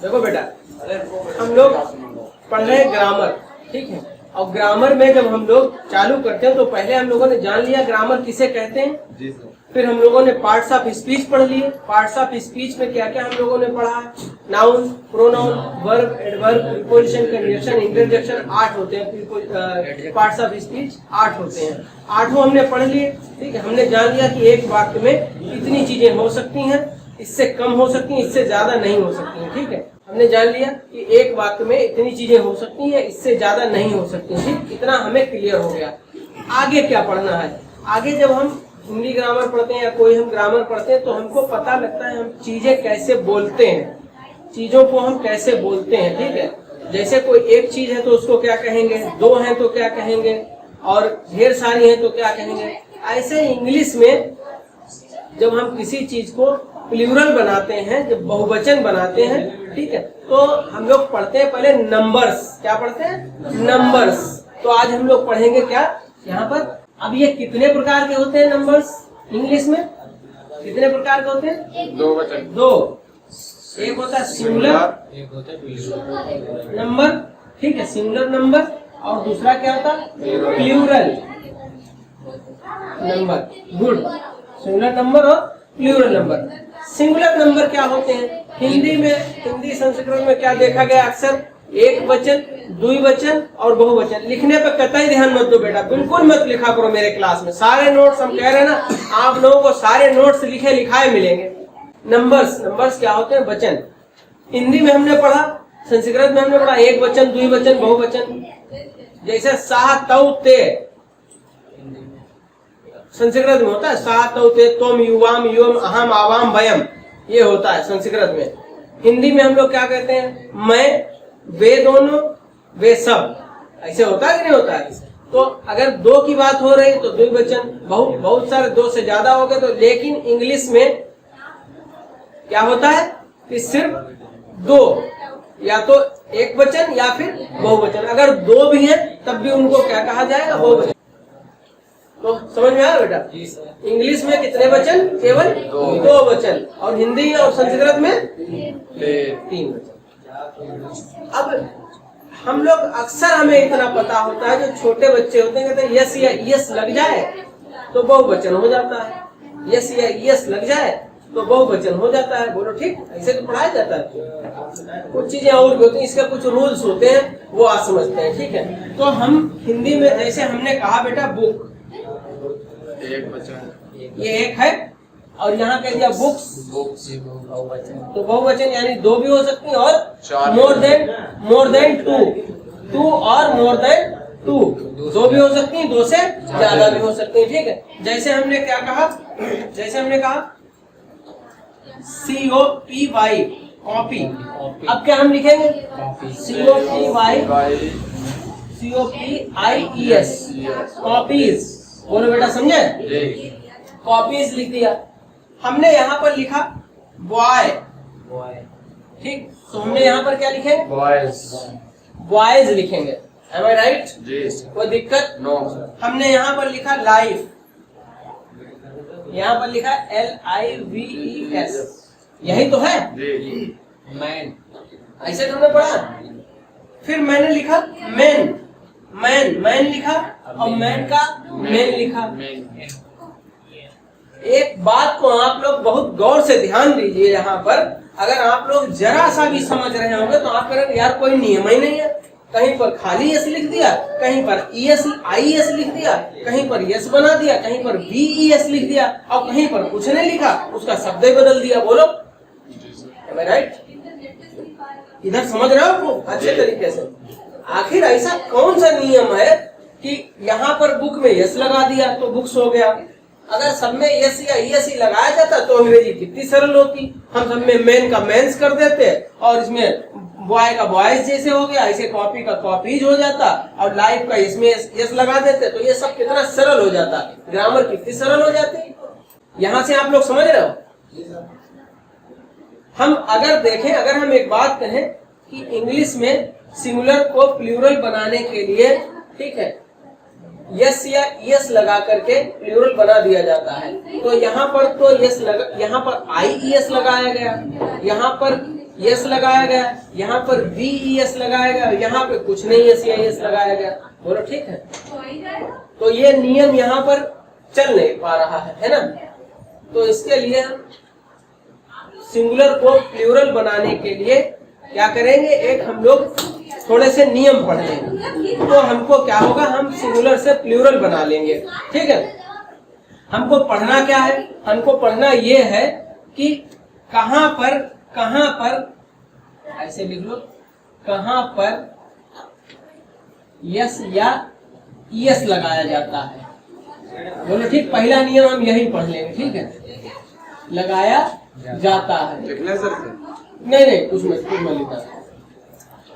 देखो बेटा, हम लोग पढ़ रहे हैं ग्रामर, ठीक है। और ग्रामर में जब हम लोग चालू करते हैं तो पहले हम लोगों ने जान लिया ग्रामर किसे कहते हैं जी सर। फिर हम लोगों ने पार्ट्स ऑफ स्पीच पढ़ लिए। पार्ट्स ऑफ स्पीच में क्या क्या हम लोगों ने पढ़ा? Noun, pronoun, verb, adverb, preposition, conjunction, interjection, 8 होते हैं पार्ट्स ऑफ स्पीच, 8 होते हैं। 8 हमने पढ़ लिए, ठीक है। हमने जान लिया कि एक वाक्य में इतनी चीजें हो सकती हैं, इससे कम हो सकती हैं, इससे ज्यादा नहीं हो सकती हैं, ठीक है। हमने जान लिया कि एक वाक्य में इतनी चीजें हो सकती हैं, इससे ज्यादा नहीं हो सकती, ठीक। इतना हमें क्लियर हो गया। आगे क्या पढ़ना है? आगे जब हम हिंदी ग्रामर पढ़ते हैं या कोई हम ग्रामर पढ़ते हैं तो हमको पता लगता है हम चीजें कैसे बोलते हैं, चीजों को हम कैसे बोलते हैं, ठीक है। जैसे कोई एक चीज है तो उसको क्या कहेंगे, 2 हैं तो क्या कहेंगे, और ढेर सारी हैं तो क्या कहेंगे। ऐसे इंग्लिश में जब हम किसी चीज को प्लूरल बनाते हैं, जब बहुवचन बनाते हैं, ठीक है, तो हम लोग पढ़ते हैं पहले नंबर्स। क्या पढ़ते हैं? नंबर्स। तो आज हम लोग पढ़ेंगे क्या यहाँ पर? अब ये कितने प्रकार के होते हैं नंबर्स इंग्लिश में? कितने प्रकार के होते हैं? 2 वचन। 2। एक होता है सिंगुलर, एक होता है नंबर, ठीक है, सिंगुलर नंबर। और दूसरा क्या होता है? Plural number. Good. Singular number और प्लूरल नंबर। सिंगुलर नंबर क्या होते हैं? हिंदी में, हिंदी संस्कृत में क्या देखा गया अक्सर? एक वचन, द्विवचन और बहुवचन। लिखने पे कतई ध्यान मत दो बेटा, बिल्कुल मत लिखा करो मेरे क्लास में। सारे नोट्स हम कह रहे हैं ना, आप लोगों को सारे नोट्स लिखे लिखाए मिलेंगे। नंबर्स, नंबर्स क्या होते हैं? वचन। हिंदी में हमने पढ़ा, संस्कृत में हमने पढ़ा एक वचन, द्विवचन, बहुवचन। जैसे सा तौ ते संस्कृत में होता है, सा तौ ते तुम युवाम युवम अहम आवाम वयम, ये होता है संस्कृत में। हिंदी में हम लोग क्या कहते हैं? मैं, वे दोनों, वे सब। ऐसे होता है कि नहीं होता है? तो अगर 2 की बात हो रही तो द्विवचन, बहुत सारे 2 से ज्यादा हो गए तो। लेकिन इंग्लिश में क्या होता है कि सिर्फ 2, या तो एक वचन या फिर बहुवचन। अगर 2 भी हैं तब भी उनको क्या कहा जाएगा? बहुवचन। तो समझ में आया बेटा? इंग्लिश में कितने वचन? केवल 2 वचन। और हिंदी और संस्कृत में 3 वचन। अब हम लोग अक्सर, हमें इतना पता होता है, जो छोटे बच्चे होते हैं कहते हैं यस या यस लग जाए तो बहुवचन हो जाता है, यस या यस लग जाए तो बहुवचन हो जाता है। बोलो ठीक, ऐसे तो पढ़ाया जाता है। कुछ चीजें और भी होती हैं, इसके कुछ रूल्स होते हैं, वो आप समझते हैं, ठीक है। तो हम हिंदी में जैसे हमने कहा बेटा बुक, एक वचन, ये एक है, और यहाँ कह दिया बुक्स, तो बहुवचन यानी 2 भी हो सकती है और मोर देन 2 और मोर देन 2, 2 भी हो सकती है, 2 से ज्यादा भी हो सकती है, ठीक है। जैसे हमने क्या कहा? जैसे हमने कहा COPY कॉपी। अब क्या हम लिखेंगे? COPIES copies. बोलो बेटा, समझे? कॉपीज लिख दिया। हमने यहाँ पर लिखा बॉय, ठीक, तो हमने यहाँ पर क्या लिखेंगे? बॉयज लिखेंगे। Am I right? कोई दिक्कत? नो। हमने यहाँ पर लिखा लाइफ, यहाँ पर लिखा LIVES, यही तो है मैन। ऐसे तुमने पढ़ा। फिर मैंने लिखा मैन, मैन लिखा, और मैन का मैन लिखा। एक बात को आप लोग बहुत गौर से ध्यान दीजिए। यहाँ पर अगर आप लोग जरा सा भी समझ रहे होंगे तो आप कहेंगे यार कोई नियम ही नहीं है। कहीं पर खाली एस लिख दिया, कहीं पर IES लिख दिया, कहीं पर यस बना दिया, कहीं पर VES लिख दिया, और कहीं पर कुछ नहीं लिखा, उसका शब्द ही बदल दिया। बोलो राइट? इधर समझ रहे हो अच्छे तरीके से? आखिर ऐसा कौन सा नियम है कि यहाँ पर बुक में यस लगा दिया तो बुक्स हो गया? अगर सब में यस या ES ही लगाया जाता तो अंग्रेजी कितनी सरल होती। हम सब में मैन का मेंस कर देते, और इसमें बॉय का बॉयज जैसे हो गया, ऐसे कॉपी का कॉपीज हो जाता, और लाइफ का इसमें यस लगा देते, तो ये सब कितना सरल हो जाता, ग्रामर कितनी सरल हो जाती। यहाँ से आप लोग समझ रहे हो? हम अगर देखें, अगर हम एक बात कहें कि इंग्लिश में सिंगुलर को प्लूरल बनाने के लिए, ठीक है, यस या यस लगा करके प्लूरल बना दिया जाता है। तो यहाँ पर तो यस लगा, यहाँ पर IES लगाया गया, यहाँ पर यस लगाया गया, यहाँ पर VES लगाया गया, यहाँ पे कुछ नहीं एस या एस लगाया गया। बोलो ठीक है। तो ये नियम यहाँ पर चल नहीं पा रहा है ना। तो इसके लिए हम सिंगुलर को प्लूरल बनाने के लिए क्या करेंगे, एक हम लोग थोड़े से नियम पढ़ लेंगे, तो हमको क्या होगा, हम सिंगुलर से प्लूरल बना लेंगे। ठीक है। हमको पढ़ना क्या है, हमको पढ़ना ये है कि कहाँ पर ऐसे लिख लो, कहाँ पर यस या ईएस लगाया जाता है। बोलो ठीक। पहला नियम हम यही पढ़ लेंगे। ठीक है। लगाया जाता है। लिखना सर नहीं कुछ मत लिखा।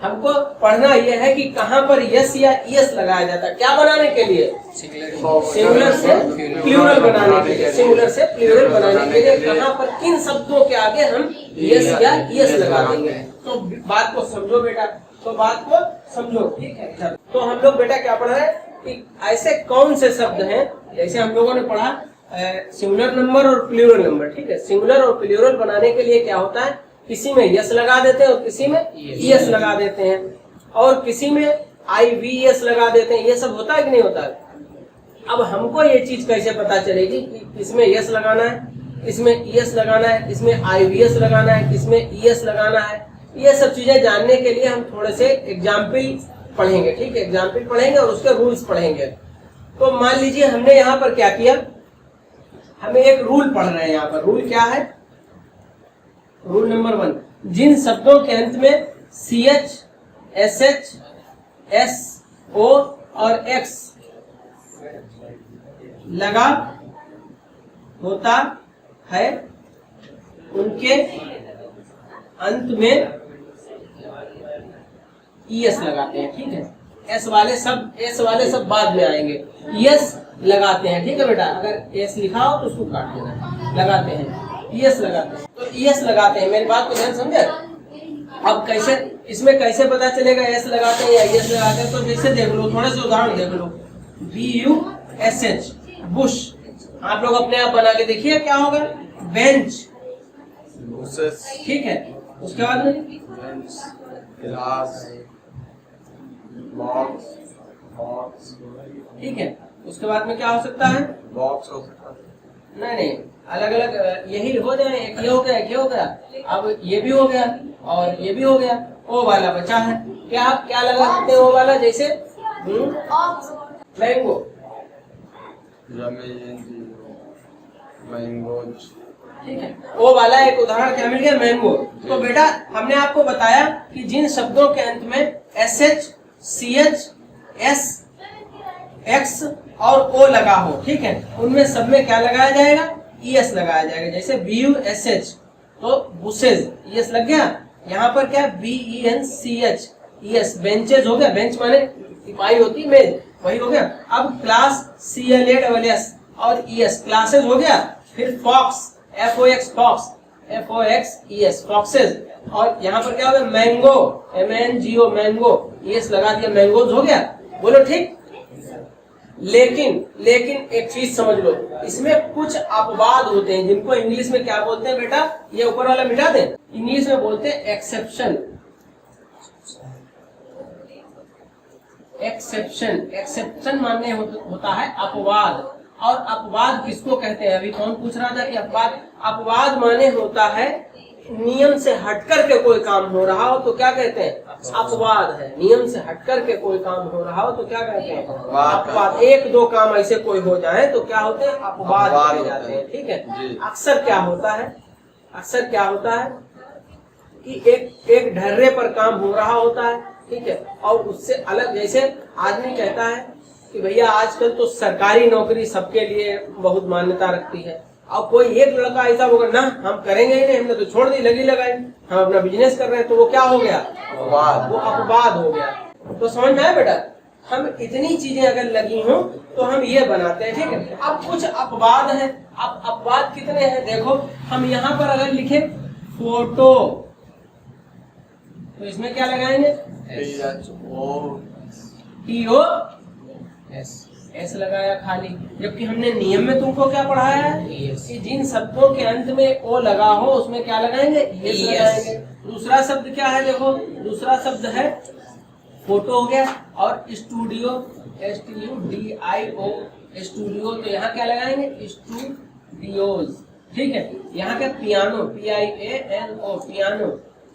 हमको पढ़ना यह है कि कहाँ पर यस या ईएस लगाया जाता है, क्या बनाने के लिए, सिंगुलर से प्लूरल बनाने के लिए। सिंगुलर से प्लूरल बनाने के लिए कहाँ पर किन शब्दों के आगे हम यस या ईएस लगा देंगे। तो बात को समझो बेटा, तो बात को समझो। ठीक है। तो हम लोग बेटा क्या पढ़ रहे हैं कि ऐसे कौन से शब्द हैं, जैसे हम लोगों ने पढ़ा सिंगुलर नंबर और प्लूरल नंबर। ठीक है। सिंगुलर और प्लूरल बनाने के लिए क्या होता है, किसी में यस लगा देते हैं और किसी में ईएस लगा देते हैं, और किसी में IVES लगा देते हैं। ये सब होता है कि नहीं होता है। अब हमको ये चीज कैसे पता चलेगी कि इसमें यस लगाना है, इसमें ईएस लगाना है, इसमें IVS लगाना है, किसमें ईएस लगाना है। ये सब चीजें जानने के लिए हम थोड़े से एग्जाम्पल पढ़ेंगे। ठीक है। एग्जाम्पल पढ़ेंगे और उसके रूल्स पढ़ेंगे। तो मान लीजिए हमने यहाँ पर क्या किया, हमें एक रूल पढ़ रहे हैं। यहाँ पर रूल क्या है, रूल नंबर 1, जिन शब्दों के अंत में CH, SH, SO और X लगा होता है उनके अंत में ES लगाते हैं। ठीक है। S वाले सब बाद में आएंगे, ES लगाते हैं। ठीक है बेटा। अगर S लिखा हो तो उसको काट देना, लगाते हैं, ES लगाते हैं। तो ES लगाते हैं, मेरी बात को ध्यान समझे। अब कैसे, इसमें कैसे पता चलेगा एस लगाते हैं या ES लगाते हैं, तो जैसे देख लो, थोड़े से उदाहरण देख लो। BUSH, Bush. आप लोग अपने आप बना के देखिए क्या होगा, बेंच। ठीक है। उसके बाद में क्लास, बॉक्स। ठीक है। उसके बाद में क्या हो सकता है, बॉक्स हो सकता है। नहीं, अलग अलग यही हो जाए, एक ये हो गया, एक ये हो गया, अब ये भी हो गया और ये भी हो गया। ओ वाला बचा है, क्या लगा सकते हैं ओ वाला, जैसे मैंगो। ठीक है। ओ वाला एक उदाहरण क्या मिल गया, मैंगो। तो बेटा हमने आपको बताया कि जिन शब्दों के अंत में SH, CH, S, X और O लगा हो, ठीक है, उनमें सब में क्या लगाया जाएगा, ES लगाया जाएगा। जैसे BUSH, तो बुशेज, ES लग गया। यहाँ पर क्या BENCH, ES, बेंचेज हो गया। बेंच माने टिपाई होती मेज, वही हो गया। अब क्लास CLASS और ES, क्लासेज हो गया। फिर fox, FOX, fox, FOXES, foxes. और यहाँ पर क्या हो गया, मैंगो, MANGO, मैंगो, ES लगा दिया, मैंगोज हो गया। बोलो ठीक। लेकिन एक चीज समझ लो, इसमें कुछ अपवाद होते हैं जिनको इंग्लिश में क्या बोलते हैं बेटा, ये ऊपर वाला मिटा दें, इंग्लिश में बोलते हैं एक्सेप्शन। एक्सेप्शन माने होता है अपवाद। और अपवाद किसको कहते हैं, अभी कौन पूछ रहा था कि अपवाद माने होता है नियम से हटकर के कोई काम हो रहा हो तो क्या कहते हैं, अपवाद है। नियम से हटकर के कोई काम हो रहा हो तो क्या कहते हैं, अपवाद। एक दो काम ऐसे कोई हो जाए तो क्या होते हैं, अपवाद कहे जाते हैं। ठीक है। अक्सर क्या होता है कि एक ढर्रे पर काम हो रहा होता है, ठीक है, और उससे अलग, जैसे आदमी कहता है कि भैया आजकल तो सरकारी नौकरी सबके लिए बहुत मान्यता रखती है, और कोई एक लड़का ऐसा होगा ना हम करेंगे ही नहीं, हमने तो छोड़ दी, लगी लगाई, हम अपना बिजनेस कर रहे हैं, तो वो क्या हो गया, वो अपवाद हो गया। तो समझ में आया बेटा, हम इतनी चीजें अगर लगी हो तो हम ये बनाते हैं। ठीक है। अब कुछ अपवाद है। अब अपवाद कितने हैं देखो, हम यहाँ पर अगर लिखे फोटो तो इसमें क्या लगाएंगे, TOS लगाया खाली, जबकि हमने नियम में तुमको क्या पढ़ाया है कि जिन शब्दों के अंत में ओ लगा हो उसमें क्या लगाएंगे, ES लगाएंगे। दूसरा शब्द क्या है? देखो दूसरा शब्द है फोटो हो गया, और स्टूडियो STUDIO स्टूडियो, तो यहाँ क्या लगाएंगे? स्टूडियोज। ठीक है। यहाँ क्या? Piano PIANO piano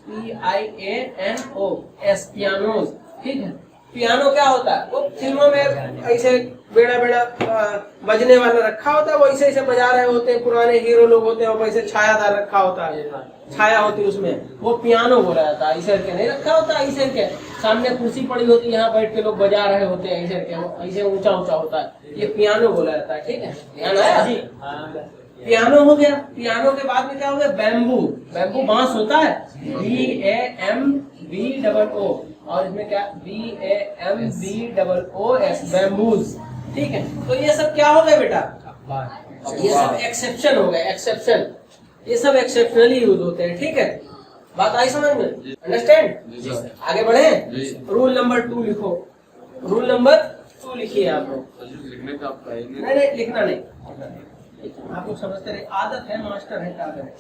PIANOS pianos. ठीक है। पियानो क्या होता है? वो फिल्मों में ऐसे बेड़ा बेड़ा बजने वाला रखा होता है, वो ऐसे ऐसे बजा रहे होते हैं, पुराने हीरो लोग होते हैं, वो वैसे छायादार रखा होता है, छाया होती है उसमें, वो पियानो बोला जाता है। ऐसे करके नहीं रखा होता, ऐसे करके सामने कुर्सी पड़ी होती है, यहाँ बैठ के लोग बजा रहे होते हैं, ऐसे करके ऐसे ऊंचा ऊंचा होता है, ये पियानो बोला जाता है। ठीक है। ध्यान आया जी? पियानो हो गया। पियानो के बाद में क्या हो गया? बैम्बू। बैम्बू बांस होता है, BAMBOO, और इसमें क्या? BAMBOOS bamboos. ठीक है। तो ये सब क्या हो गए बेटा? ये सब एक्सेप्शन हो गए, एक्सेप्शन। ये सब एक्सेप्शनली यूज होते हैं। ठीक है। बात आई समझ में? अंडरस्टैंड? आगे बढ़े। रूल नंबर 2 लिखो। रूल नंबर 2 लिखिए आप लोग। लिखने का आपका है नहीं नहीं, लिखना नहीं, आप लोग समझते रहे, आदत है, मास्टर है, कागज है।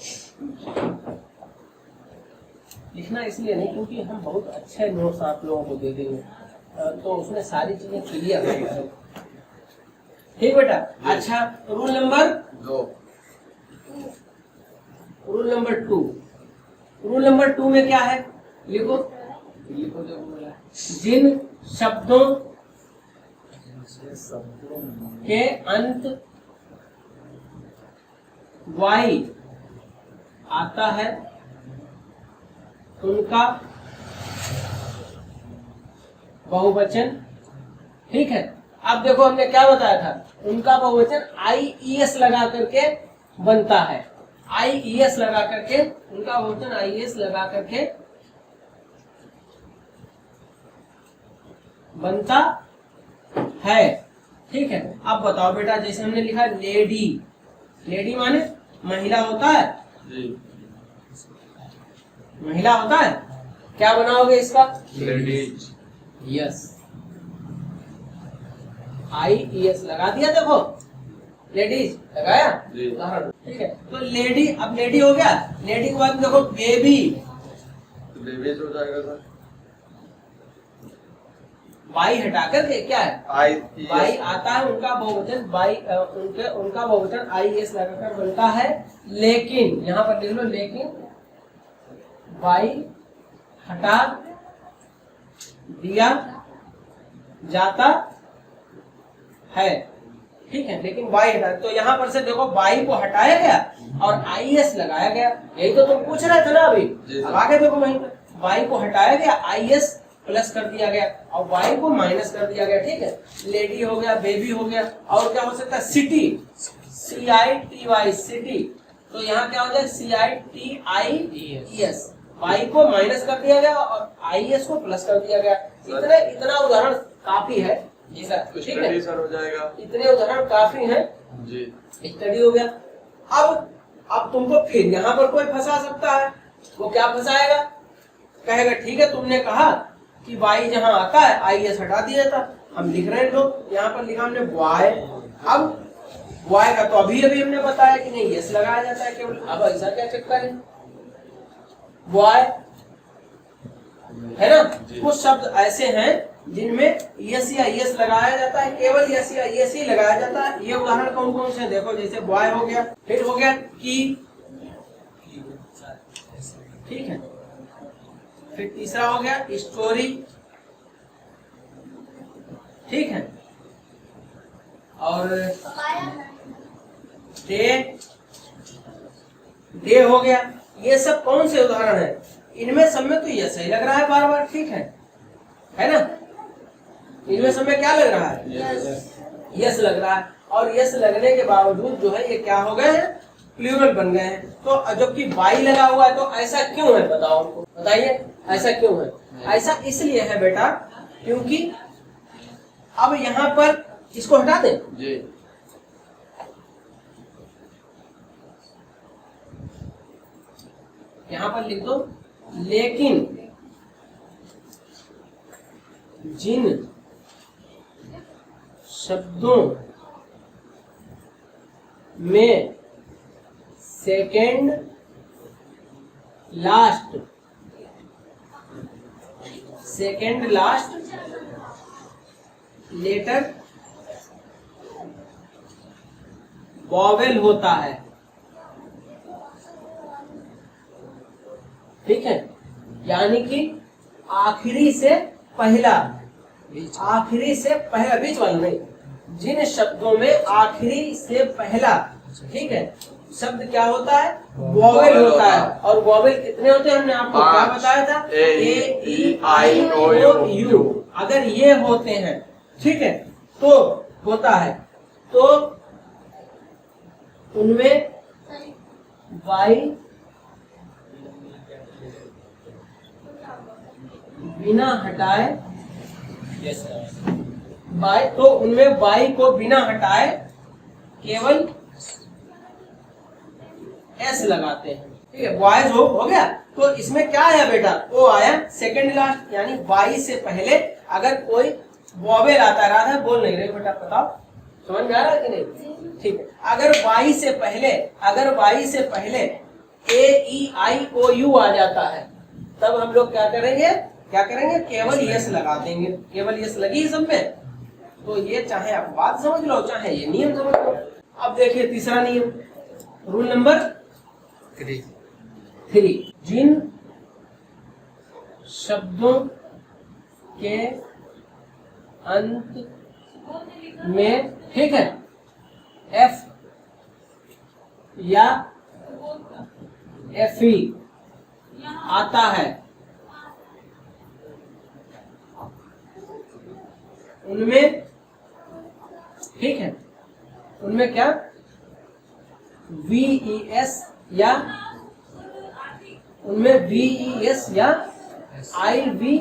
लिखना इसलिए नहीं क्योंकि हम बहुत अच्छे नोट्स आप लोगों को दे देंगे, तो उसमें सारी चीजें क्लियर है। ठीक बेटा। अच्छा, rule number 2। Rule number 2। Rule number 2 में क्या है? लिखो लिखो। जो बोला है, जिन शब्दों के अंत वाई आता है उनका बहुवचन। ठीक है। अब देखो हमने क्या बताया था? उनका बहुवचन IES लगा करके बनता है। IES लगा करके, उनका बहुवचन IES लगा करके बनता है। ठीक है। अब बताओ बेटा, जैसे हमने लिखा लेडी, लेडी माने महिला होता है जी। महिला होता है। क्या बनाओगे इसका? लेडीज। यस, IES लगा दिया। देखो लेडीज लगाया। ठीक है। तो लेडी, अब लेडी हो गया। लेडी के बाद देखो बेबी, बेबीज हो जाएगा सर। बाई हटा करके क्या है? IES बाई आता है, उनका बहुवचन बाई, उनका बहुवचन IES लगाकर बनता है। लेकिन यहाँ पर लिख लो, लेकिन बाई हटा दिया जाता है। ठीक है। लेकिन बाई हटा, तो यहाँ पर से देखो बाई को हटाया गया और IES लगाया गया। यही तो तुम पूछ रहे थे ना अभी। अब आगे देखो, वहीं पर बाई को हटाया गया, IES प्लस कर दिया गया और वाई को माइनस कर दिया गया। ठीक है। लेडी हो गया, बेबी हो गया, और क्या हो सकता है? City, CITY city. तो यहाँ क्या हो जाए? CITIES। वाई को माइनस कर दिया गया और IES को प्लस कर दिया गया। इतना उदाहरण काफी है जी सर। ठीक है सर, हो जाएगा। इतने उदाहरण काफी हैं जी। स्टडी हो गया। अब तुमको फिर यहाँ पर कोई फंसा सकता है। वो क्या फंसाएगा? कहेगा ठीक है, तुमने कहा कि वाई जहां आता है IES हटा दिया था, हम लिख रहे हैं लोग, यहाँ पर लिखा हमने बॉय। अब बॉय का तो अभी अभी हमने बताया कि नहीं, यस लगाया जाता है केवल। अब ऐसा क्या चक्कर है? बॉय है ना। कुछ शब्द ऐसे हैं जिनमें यस या यस लगाया जाता है, केवल यस या यस ही लगाया जाता है। ये उदाहरण कौन कौन से? देखो, जैसे बॉय हो गया, फिर हो गया की। ठीक है। फिर तीसरा हो गया स्टोरी। ठीक है। और डे हो गया। ये सब कौन से उदाहरण है? इनमें सब में तो ये सही लग रहा है बार बार। ठीक है ना? इनमें सब में क्या लग रहा है? यस लग रहा है। और यस लगने के बावजूद जो है ये क्या हो गए हैं? प्लूरल बन गए हैं। तो जबकि बाई लगा हुआ है, तो ऐसा क्यों है? बताओ हमको, बताइए ऐसा क्यों है? ऐसा इसलिए है बेटा क्योंकि अब यहाँ पर इसको हटा दें जी। यहाँ पर लिख दो, लेकिन जिन शब्दों में second last second last letter vowel होता है, ठीक है। यानी कि आखिरी से पहला, आखिरी से पहला, बीच वाला नहीं, जिन शब्दों में आखिरी से पहला, ठीक है, शब्द क्या होता है, वॉवेल होता है। और वॉवेल कितने होते हैं हमने आपको क्या बताया था, ए ई आई ओ यू। अगर ये होते हैं, ठीक है, तो होता है, तो उनमें वाई बिना हटाए, वाई, तो उनमें वाई को बिना हटाए केवल एस लगाते हैं, ठीक है। वॉइस हो गया। तो इसमें क्या आया बेटा, ओ आया सेकंड लास्ट, यानी वाई से पहले अगर कोई वॉवेल आता है, राधा बोल नहीं रही बेटा, बताओ समझ में आ रहा है कि नहीं, ठीक है। अगर वाई से पहले, अगर वाई से पहले ए ई आई ओ यू आ जाता है, तब हम लोग क्या करेंगे, क्या करेंगे, केवल यस लगा देंगे। केवल यस लगी सब में, तो ये चाहे आप बात समझ लो, चाहे ये नियम समझ लो। अब देखिए तीसरा नियम, रूल नंबर 3, जिन शब्दों के अंत में, ठीक है, एफ या एफ ई आता है, उनमें, ठीक है, उनमें क्या वी ई एस या, उनमें वी ई एस या आई वी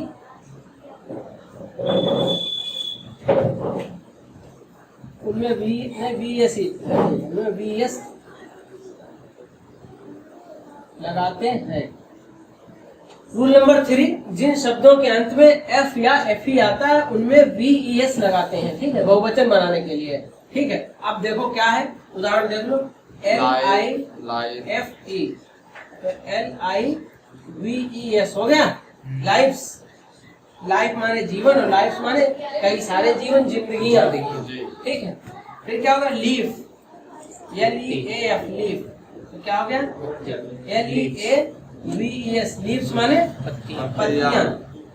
उनमें वी एस उनमें वी एस लगाते हैं। रूल नंबर 3, जिन शब्दों के अंत में एफ या एफ ई आता है उनमें वी ई एस लगाते हैं, ठीक है, बहुवचन बनाने के लिए, ठीक है। अब देखो क्या है, उदाहरण देख लो, एल आई एफ ई, तो L I V E S हो गया, लाइफ्स, लाइफ माने जीवन और लाइफ माने कई सारे जीवन, जिंदगियां देखिए, ठीक है। फिर क्या होगा, leaf, L E A F, leaf, तो क्या हो गया, L E A V E S, leaves माने पत्तियां,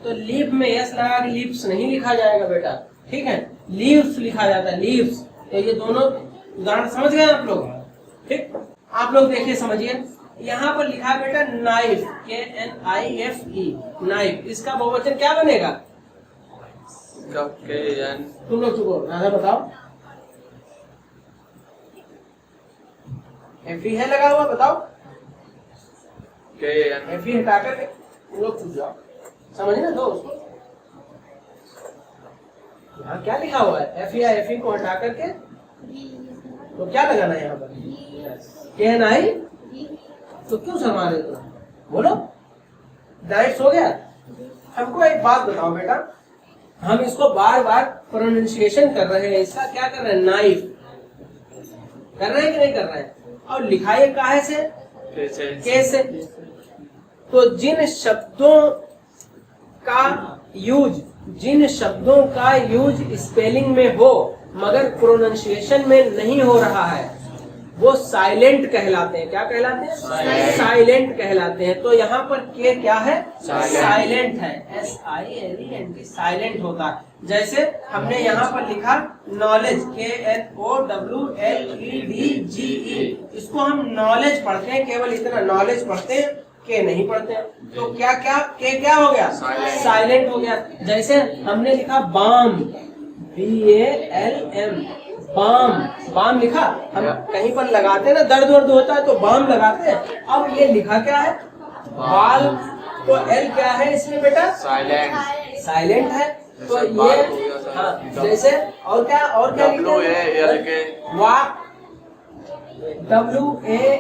तो लीफ में एस लगा के लीव्स नहीं लिखा जाएगा बेटा, ठीक है, लीव्स लिखा जाता है, लीव्स। तो ये दोनों उदाहरण समझ गए आप लोग, ठीक। आप लोग देखिए समझिए, यहाँ पर लिखा है बेटा knife, K N I F E, knife, इसका बहुवचन क्या बनेगा, तुम लोग चुको, राधा बताओ, एफ ई है लगा हुआ, बताओ, एफ ई हटा कर तुम लोग चुप जाओ, समझ ना दो उसको, यहाँ क्या लिखा हुआ है, एफ ई या एफ ई को हटा करके तो क्या लगाना है यहाँ पर, के एन आई, तो क्यों शर्मा रहे हो, बोलो, डाइट्स हो गया। हमको एक बात बताओ बेटा, हम इसको बार बार प्रोनाउंसिएशन कर रहे हैं, इसका क्या कर रहे हैं, नाइफ कर रहे हैं कि नहीं कर रहे हैं, और लिखाई काहे से, कैसे, तो जिन शब्दों का यूज, जिन शब्दों का यूज स्पेलिंग में हो मगर प्रोनाउंसिएशन में नहीं हो रहा है, वो साइलेंट कहलाते हैं। क्या कहलाते हैं, साइलेंट कहलाते हैं। तो यहाँ पर के क्या है, साइलेंट है, SILENT, साइलेंट होता है। जैसे हमने यहाँ पर लिखा नॉलेज, KNOWLEDGE, इसको हम नॉलेज पढ़ते हैं, केवल इतना नॉलेज पढ़ते हैं, के नहीं पढ़ते हैं। तो क्या क्या के क्या हो गया, साइलेंट हो गया। जैसे हमने लिखा बाम, BALM, बाम, बाम लिखा, हम कहीं पर लगाते हैं ना, दर्द वर्द होता है तो बाम लगाते हैं। अब ये लिखा क्या है, बाल, तो L क्या है इसमें बेटा, साइलेंट, साइलेंट है। तो ये हाँ, जैसे और क्या लिखते हैं, वाक, WALK,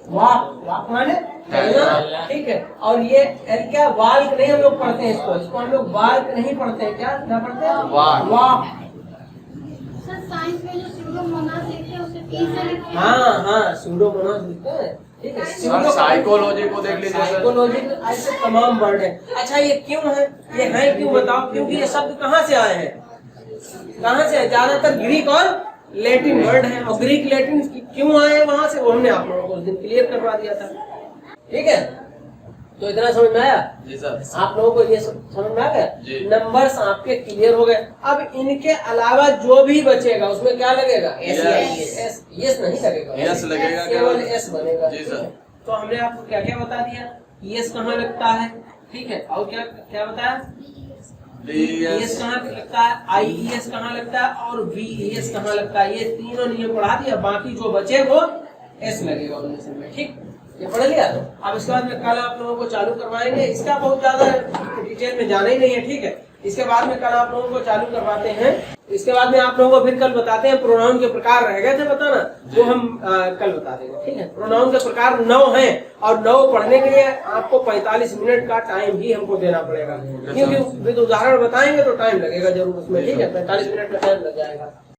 वाक, वाक माने चलना, ठीक है। और ये L क्या, वाल्क नहीं हम लोग पढ़ते हैं, इसको हम लोग वाल्क नहीं पढ़ते हैं, क्या पढ़ते हैं, वाक। साइंस में जो सूडोमोनास लिखते हैं उसे T से लिखते हैं। हाँ, सूडोमोनास लिखते हैं, ठीक है। सर साइकोलॉजी को देख लीजिए सर। साइकोलॉजी ऐसे तमाम वर्ड है। अच्छा ये क्यों है, ये है क्यों बताओ? क्योंकि ये शब्द कहाँ से आए हैं, कहाँ से है? ज्यादातर ग्रीक और लैटिन वर्ड है, और ग्रीक लैटिन क्यों आए वहां से वो हमने आप लोगों को उस दिन क्लियर करवा दिया था। ठीक है, तो इतना समझ में आया? जी सर। आप लोगों को ये समझ में आ गया? जी। नंबर्स आपके क्लियर हो गए। अब इनके अलावा जो भी बचेगा उसमें क्या लगेगा? एस नहीं लगेगा, यस लगेगा, केवल एस बनेगा। जी ठीक सर। है? तो हमने आपको क्या क्या बता दिया? एस कहाँ लगता है, ठीक है, और क्या क्या बताया? एस कहाँ लगता है, आई एस कहाँ लगता है, और वी एस कहाँ लगता है। ये तीनों नियम पढ़ा दिया, बाकी जो बचे वो एस लगेगा उनमें में। ठीक, ये पढ़ लिया। तो अब इसके बाद में कल आप लोगों को चालू करवाएंगे, इसका बहुत ज्यादा डिटेल में जाना ही नहीं है। ठीक है, इसके बाद में कल आप लोगों को चालू करवाते हैं। इसके बाद में आप लोगों को फिर कल बताते हैं प्रोनाउन के प्रकार रह गए थे बताना, वो हम कल बता देंगे। ठीक है, प्रोनाउन के प्रकार 9 हैं, और 9 पढ़ने के लिए आपको 45 मिनट का टाइम ही हमको देना पड़ेगा, क्योंकि विद उदाहरण बताएंगे तो टाइम लगेगा जरूर उसमें। ठीक है, 45 मिनट का टाइम लग जाएगा।